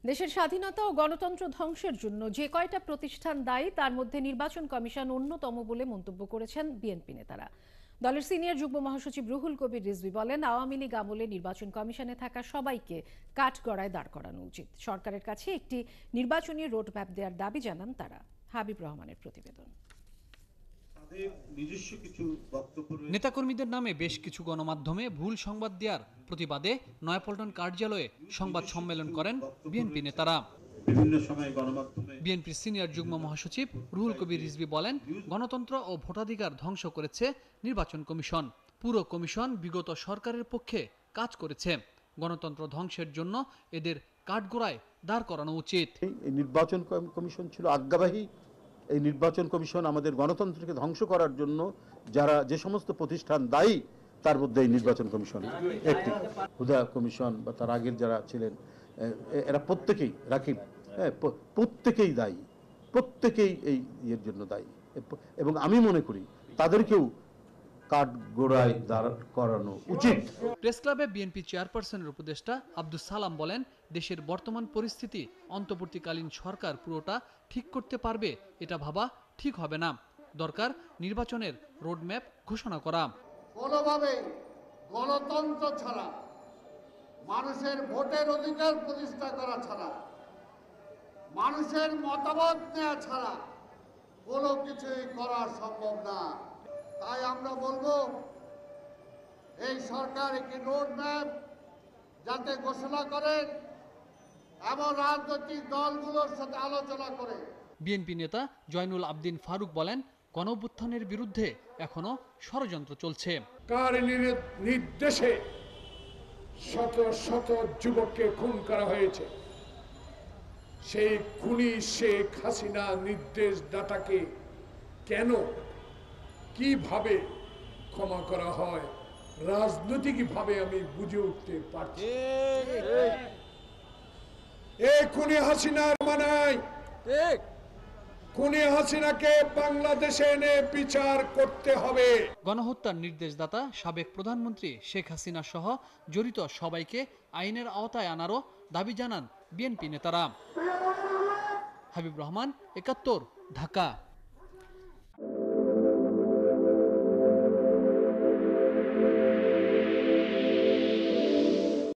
দেশের স্বাধীনতা ও গণতন্ত্র ধ্বংসের জন্য যে কয়টা প্রতিষ্ঠান দায়ী তার মধ্যে নির্বাচন কমিশন অন্যতম বলে মন্তব্য করেছেন বিএনপি নেতারা। দলের সিনিয়র যুগ্ম মহাসচিব রুহুল কবির রিজভী বলেন, আওয়ামী লীগ আমলে নির্বাচন কমিশনে থাকা সবাইকে কাঠগড়ায় দাঁড় করানো উচিত। সরকারের কাছে একটি নির্বাচনী রোডম্যাপ দেওয়ার দাবি জানান তারা। হাবিব রহমানের প্রতিবেদন। নেতাকর্মীদের নামে বেশ কিছু গণমাধ্যমে ভুল সংবাদ দেওয়ার প্রতিবাদে নয়াপল্টন কার্যালয়ে সংবাদ সম্মেলন করেন বিএনপি নেতারা। বিএনপির সিনিয়র যুগ্ম মহাসচিব রুহুল কবির রিজভী বলেন, গণতন্ত্র ও ভোটাধিকার ধ্বংস করেছে নির্বাচন কমিশন। পুরো কমিশন বিগত সরকারের পক্ষে কাজ করেছে। গণতন্ত্র ধ্বংসের জন্য এদের কাঠগড়ায় দাঁড় করানো উচিত। নির্বাচন কমিশন ছিল আজ্ঞাবাহী। এই নির্বাচন কমিশন আমাদের গণতন্ত্রকে ধ্বংস করার জন্য যে সমস্ত প্রতিষ্ঠান দায়ী তার মধ্যে এই নির্বাচন কমিশন একটি। হুদা কমিশন বা তার আগের যারা ছিলেন এরা প্রত্যেকেই রাকিব, প্রত্যেকেই দায়ী, প্রত্যেকেই এই ইয়ের জন্য দায়ী। এবং আমি মনে করি তাদেরকেও কাঠগড়ায় দাঁড় করানো উচিত। প্রেস ক্লাবে বিএনপি চেয়ারপারসনের উপদেষ্টা আব্দুস সালাম বলেন, দেশের বর্তমান পরিস্থিতি অন্তর্বর্তীকালীন সরকার পুরোটা ঠিক করতে পারবে এটা ভাবা ঠিক হবে না। দরকার নির্বাচনের রোডম্যাপ ঘোষণা করা। কোনোভাবে গণতন্ত্র ছাড়া, মানুষের ভোটের অধিকার প্রতিষ্ঠা করা ছাড়া, মানুষের মতামত নেওয়া ছাড়া কোনো কিছুই করা সম্ভব না। তাই আমরা বলবো, এই সরকার একটি রোডম্যাপ যাতে ঘোষণা করেন এবং রাজনৈতিক দলগুলোর সাথে আলোচনা করে। বিএনপি নেতা জয়নুল আবদিন ফারুক বলেন, গণঅভ্যুত্থানের বিরুদ্ধে এখনো ষড়যন্ত্র চলছে। কার নির্দেশে শত শত যুবককে খুন করা হয়েছে, সেই খুনি শেখ হাসিনা নির্দেশদাতাকে কেন কিভাবে ক্ষমা করা হয় রাজনৈতিকভাবে আমি বুঝে উঠতে পারছি। এই খুনি হাসিনার মানায় খুনি হাসিনাকে বাংলাদেশে এনে বিচার করতে হবে। গণহত্যার নির্দেশদাতা সাবেক প্রধানমন্ত্রী শেখ হাসিনা সহ জড়িত সবাইকে আইনের আওতায় আনারও দাবি জানান বিএনপি নেতারা। হাবিব রহমান, ৭১, ঢাকা।